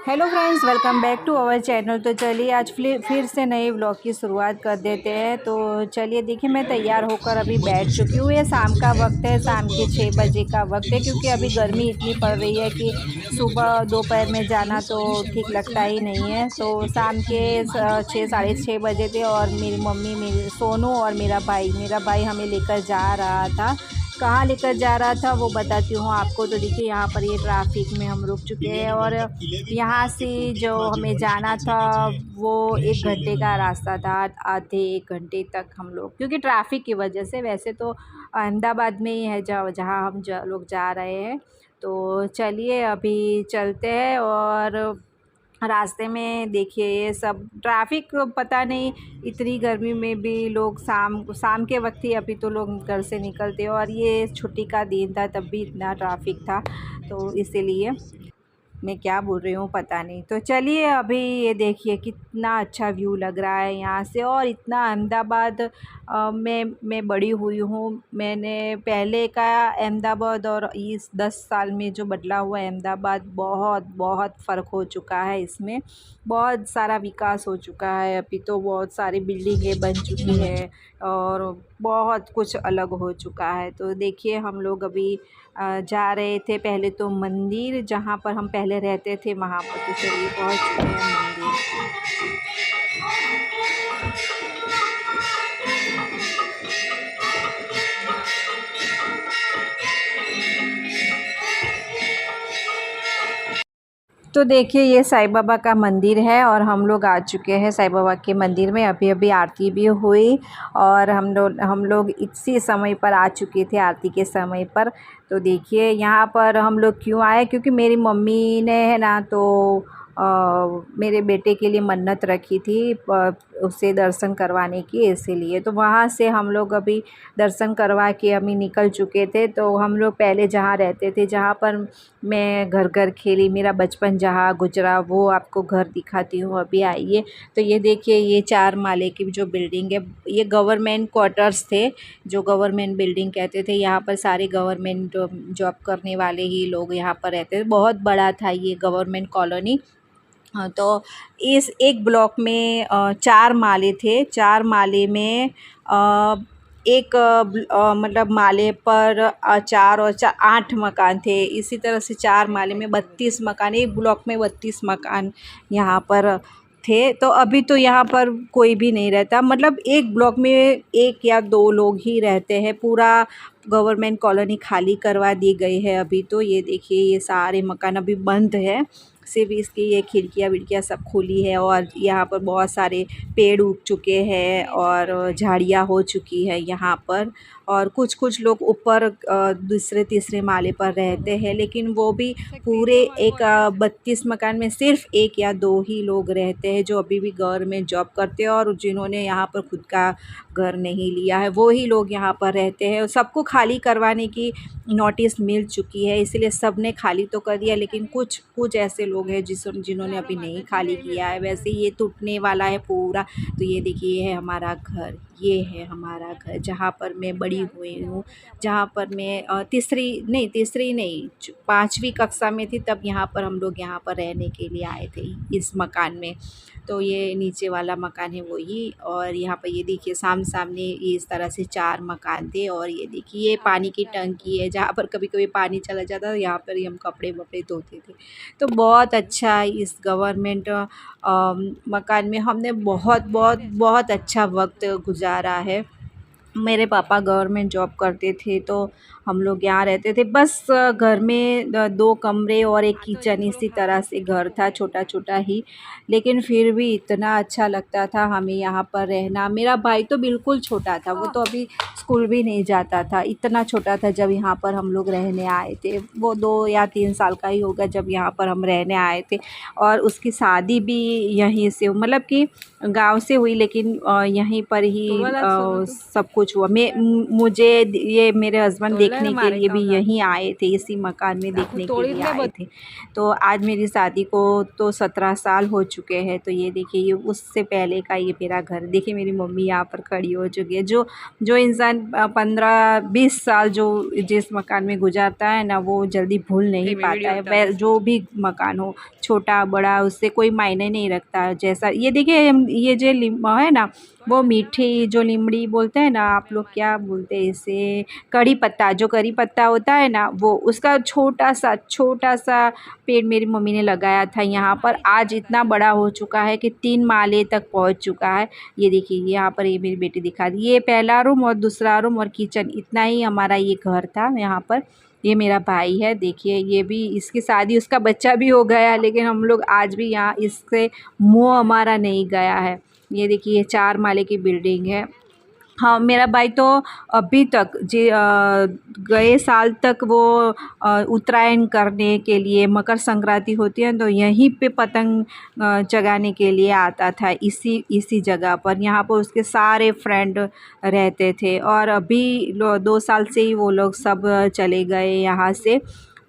Hello friends, welcome back to our channel. तो चलिए आज फिर से नए व्लॉग की शुरुआत कर देते हैं। तो चलिए देखिए, मैं तैयार होकर अभी बैठ चुकी हूँ। ये शाम का वक्त है, शाम के 6 बजे का वक्त है, क्योंकि अभी गर्मी इतनी पड़ रही है कि सुबह दोपहर में जाना तो ठीक लगता ही नहीं है। तो शाम के 6 साढ़े 6 बजे थे और मेरी मम्मी, मेरी सोनू और मेरा भाई हमें लेकर जा रहा था। कहाँ लेकर जा रहा था वो बताती हूँ आपको। तो देखिए यहाँ पर ये ट्रैफिक में हम रुक चुके हैं और यहाँ से जो हमें जाना था वो 1 घंटे का रास्ता था, आधे 1 घंटे तक हम लोग, क्योंकि ट्रैफिक की वजह से। वैसे तो अहमदाबाद में ही है जहाँ हम लोग जा रहे हैं। तो चलिए अभी चलते हैं। और रास्ते में देखिए ये सब ट्रैफिक, पता नहीं इतनी गर्मी में भी लोग शाम के वक्त ही अभी तो लोग घर से निकलते हैं, और ये छुट्टी का दिन था तब भी इतना ट्रैफिक था। तो इसीलिए मैं क्या बोल रही हूँ पता नहीं। तो चलिए अभी ये देखिए कितना अच्छा व्यू लग रहा है यहाँ से। और इतना अहमदाबाद में मैं बड़ी हुई हूँ। मैंने पहले का अहमदाबाद और इस 10 साल में जो बदला हुआ अहमदाबाद, बहुत बहुत फ़र्क हो चुका है। इसमें बहुत सारा विकास हो चुका है। अभी तो बहुत सारी बिल्डिंगें बन चुकी है और बहुत कुछ अलग हो चुका है। तो देखिए हम लोग अभी जा रहे थे पहले तो मंदिर, जहाँ पर हम पहले रहते थे वहाँ पर। तो चलिए पहुँच चुके हैं मंदिर। तो देखिए ये साईं बाबा का मंदिर है और हम लोग आ चुके हैं साईं बाबा के मंदिर में। अभी अभी आरती भी हुई और हम लोग इसी समय पर आ चुके थे, आरती के समय पर। तो देखिए यहाँ पर हम लोग क्यों आए, क्योंकि मेरी मम्मी ने है ना तो मेरे बेटे के लिए मन्नत रखी थी उसे दर्शन करवाने की, इसीलिए। तो वहाँ से हम लोग अभी दर्शन करवा के अभी निकल चुके थे। तो हम लोग पहले जहाँ रहते थे, जहाँ पर मैं घर घर खेली, मेरा बचपन जहाँ गुजरा, वो आपको घर दिखाती हूँ। अभी आइए। तो ये देखिए ये 4 माले की जो बिल्डिंग है, ये गवर्नमेंट क्वार्टर्स थे, जो गवर्नमेंट बिल्डिंग कहते थे। यहाँ पर सारे गवर्नमेंट जॉब करने वाले ही लोग यहाँ पर रहते थे। बहुत बड़ा था ये गवर्नमेंट कॉलोनी। हाँ, तो इस एक ब्लॉक में 4 माले थे। 4 माले में एक मतलब माले पर 4 और 4 8 मकान थे। इसी तरह से 4 माले में 32 मकान, एक ब्लॉक में 32 मकान यहाँ पर थे। तो अभी तो यहाँ पर कोई भी नहीं रहता, मतलब एक ब्लॉक में 1 या 2 लोग ही रहते हैं। पूरा गवर्नमेंट कॉलोनी खाली करवा दी गई है अभी। तो ये देखिए ये सारे मकान अभी बंद है, सिर्फ इसकी ये खिड़कियाँ विड़कियाँ सब खुली है। और यहाँ पर बहुत सारे पेड़ उग चुके हैं और झाड़ियाँ हो चुकी है यहाँ पर। और कुछ लोग ऊपर दूसरे तीसरे माले पर रहते हैं, लेकिन वो भी पूरे एक 32 मकान में सिर्फ 1 या 2 ही लोग रहते हैं जो अभी भी गवर्नमेंट जॉब करते हैं, और जिन्होंने यहाँ पर खुद का घर नहीं लिया है वो ही लोग यहाँ पर रहते हैं। सबको खाली करवाने की नोटिस मिल चुकी है, इसलिए सब ने खाली तो कर दिया, लेकिन कुछ ऐसे लोग हैं जिन्होंने अभी नहीं खाली किया है। वैसे ये टूटने वाला है पूरा। तो ये देखिए ये है हमारा घर, ये है हमारा घर जहाँ पर मैं बड़ी हुई हूँ, जहाँ पर मैं तीसरी नहीं 5वीं कक्षा में थी, तब यहाँ पर हम लोग यहाँ पर रहने के लिए आए थे इस मकान में। तो ये नीचे वाला मकान है वही। और यहाँ पर ये देखिए सामने ये इस तरह से 4 मकान थे। और ये देखिए ये पानी की टंकी है, जहाँ पर कभी कभी पानी चला जाता था, यहाँ पर ही हम कपड़े वपड़े धोते थे। तो बहुत अच्छा इस गवर्नमेंट मकान में हमने बहुत बहुत बहुत अच्छा वक्त गुजारा है। मेरे पापा गवर्नमेंट जॉब करते थे, तो हम लोग यहाँ रहते थे। बस घर में 2 कमरे और एक किचन, इसी तरह से घर था, छोटा छोटा ही। लेकिन फिर भी इतना अच्छा लगता था हमें यहाँ पर रहना। मेरा भाई तो बिल्कुल छोटा था, वो तो अभी स्कूल भी नहीं जाता था, इतना छोटा था जब यहाँ पर हम लोग रहने आए थे। वो 2 या 3 साल का ही होगा जब यहाँ पर हम रहने आए थे। और उसकी शादी भी यहीं से, मतलब कि गांव से हुई, लेकिन यहीं पर ही सब कुछ कुछ हुआ। मुझे ये मेरे हस्बैंड देखने के लिए भी यहीं आए थे, इसी मकान में देखने के लिए आए थे। तो आज मेरी शादी को तो 17 साल हो चुके हैं। तो ये देखिए, ये उससे पहले का ये मेरा घर। देखिए मेरी मम्मी यहाँ पर खड़ी हो चुकी है। जो जो इंसान 15-20 साल जो जिस मकान में गुजारता है ना, वो जल्दी भूल नहीं पाता है। वह जो भी मकान हो, छोटा बड़ा, उससे कोई मायने नहीं रखता। जैसा ये देखिए, ये जो है ना, वो मीठी जो लीमड़ी बोलते हैं ना, आप लोग क्या बोलते हैं इसे, कड़ी पत्ता, जो कड़ी पत्ता होता है ना, वो उसका छोटा सा पेड़ मेरी मम्मी ने लगाया था यहाँ पर। आज इतना बड़ा हो चुका है कि 3 माले तक पहुँच चुका है। ये देखिए, यहाँ पर ये मेरी बेटी दिखा रही है। ये पहला रूम और दूसरा रूम और किचन, इतना ही हमारा ये घर था यहाँ पर। ये मेरा भाई है, देखिए ये भी, इसकी शादी, उसका बच्चा भी हो गया, लेकिन हम लोग आज भी यहाँ, इससे मोह हमारा नहीं गया है। ये देखिए, ये 4 माले की बिल्डिंग है। हाँ, मेरा भाई तो अभी तक गए साल तक वो उत्तरायण करने के लिए, मकर संक्रांति होती है तो यहीं पे पतंग जगाने के लिए आता था, इसी जगह पर। यहाँ पर उसके सारे फ्रेंड रहते थे। और अभी 2 साल से ही वो लोग सब चले गए यहाँ से।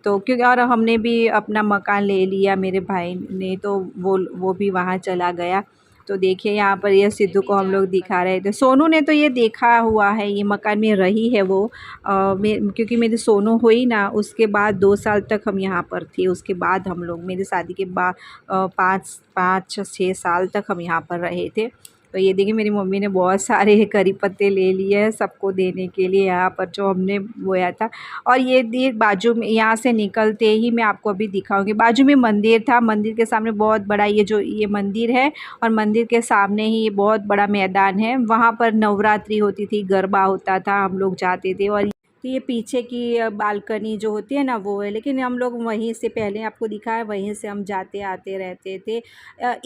तो क्योंकि और हमने भी अपना मकान ले लिया, मेरे भाई ने, तो वो भी वहाँ चला गया। तो देखिए यहाँ पर ये सिद्धू को हम लोग दिखा रहे थे। सोनू ने तो ये देखा हुआ है, ये मकान में रही है वो। क्योंकि मेरी सोनू हुई ना, उसके बाद 2 साल तक हम यहाँ पर थे। उसके बाद हम लोग, मेरी शादी के बाद 5-6 साल तक हम यहाँ पर रहे थे। तो ये देखिए, मेरी मम्मी ने बहुत सारे करी पत्ते ले लिए हैं सबको देने के लिए, यहाँ पर जो हमने बोया था। और ये बाजू में, यहाँ से निकलते ही मैं आपको अभी दिखाऊंगी, बाजू में मंदिर था। मंदिर के सामने बहुत बड़ा ये मंदिर है, और मंदिर के सामने ही ये बहुत बड़ा मैदान है। वहाँ पर नवरात्रि होती थी, गरबा होता था, हम लोग जाते थे। और तो ये पीछे की बालकनी जो होती है ना, वो है। लेकिन हम लोग वहीं से, पहले आपको दिखा है, वहीं से हम जाते आते रहते थे।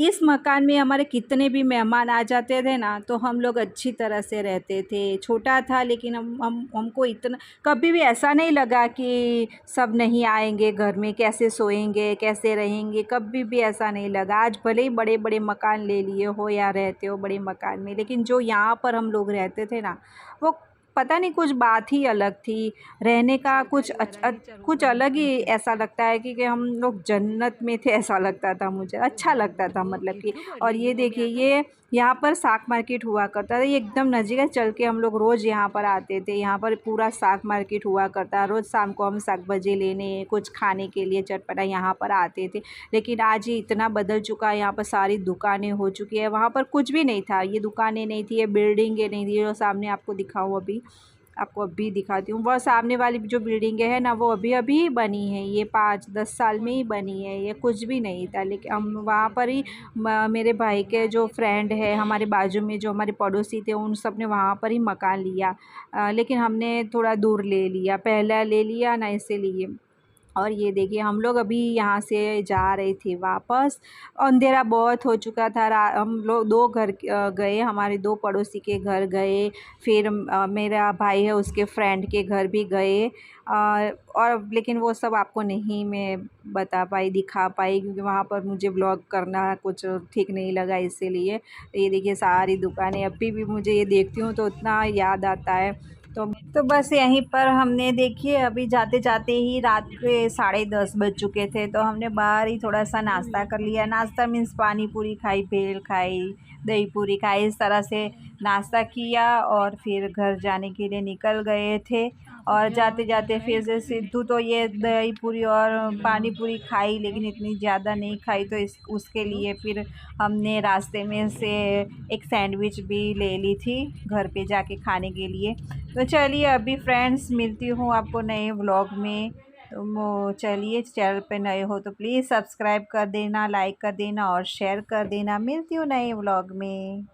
इस मकान में हमारे कितने भी मेहमान आ जाते थे ना, तो हम लोग अच्छी तरह से रहते थे। छोटा था, लेकिन हमको इतना कभी भी ऐसा नहीं लगा कि सब नहीं आएंगे घर में, कैसे सोएंगे, कैसे रहेंगे, कभी भी ऐसा नहीं लगा। आज भले ही बड़े बड़े मकान ले लिए हो या रहते हो बड़े मकान में, लेकिन जो यहाँ पर हम लोग रहते थे ना, वो पता नहीं, कुछ बात ही अलग थी। रहने का कुछ अलग ही ऐसा लगता है कि हम लोग जन्नत में थे, ऐसा लगता था मुझे, अच्छा लगता था मतलब कि। और ये देखिए, ये यहाँ पर साग मार्केट हुआ करता था, ये एकदम नज़दीक है। चल के हम लोग रोज़ यहाँ पर आते थे। यहाँ पर पूरा साग मार्केट हुआ करता है। रोज़ शाम को हम साग भाजी लेने, कुछ खाने के लिए चटपटा यहाँ पर आते थे। लेकिन आज ये इतना बदल चुका है, यहाँ पर सारी दुकानें हो चुकी है। वहाँ पर कुछ भी नहीं था, ये दुकानें नहीं थी, ये बिल्डिंगें नहीं थी। जो सामने आपको दिखाऊँ, अभी आपको अभी दिखाती हूँ, वह सामने वाली जो बिल्डिंग है ना, वो अभी अभी बनी है। ये 5-10 साल में ही बनी है, ये कुछ भी नहीं था। लेकिन हम वहाँ पर ही, मेरे भाई के जो फ्रेंड है, हमारे बाजू में जो हमारे पड़ोसी थे, उन सब ने वहाँ पर ही मकान लिया। लेकिन हमने थोड़ा दूर ले लिया, पहला ले लिया ना, इसीलिए। और ये देखिए, हम लोग अभी यहाँ से जा रहे थे वापस। अंधेरा बहुत हो चुका था। हम लोग 2 घर गए, हमारे 2 पड़ोसी के घर गए। फिर मेरा भाई है, उसके फ्रेंड के घर भी गए। और लेकिन वो सब आपको नहीं मैं बता पाई, दिखा पाई, क्योंकि वहाँ पर मुझे व्लॉग करना कुछ ठीक नहीं लगा, इसीलिए। ये देखिए, सारी दुकानें, अभी भी मुझे ये देखती हूँ तो इतना याद आता है। तो बस यहीं पर हमने, देखिए अभी जाते जाते ही रात के 10:30 बज चुके थे। तो हमने बाहर ही थोड़ा सा नाश्ता कर लिया। नाश्ता मीन्स पानी पूरी खाई, भेल खाई, दही पूरी खाई, इस तरह से नाश्ता किया। और फिर घर जाने के लिए निकल गए थे। और जाते जाते फिर से सिद्धू तो ये दही पूरी और पानी पूरी खाई, लेकिन इतनी ज़्यादा नहीं खाई। तो उसके लिए फिर हमने रास्ते में से एक सैंडविच भी ले ली थी घर पे जाके खाने के लिए। तो चलिए, अभी फ्रेंड्स मिलती हूँ आपको नए व्लॉग में। तो चलिए, चैनल पे नए हो तो प्लीज़ सब्सक्राइब कर देना, लाइक कर देना और शेयर कर देना। मिलती हूँ नए व्लॉग में।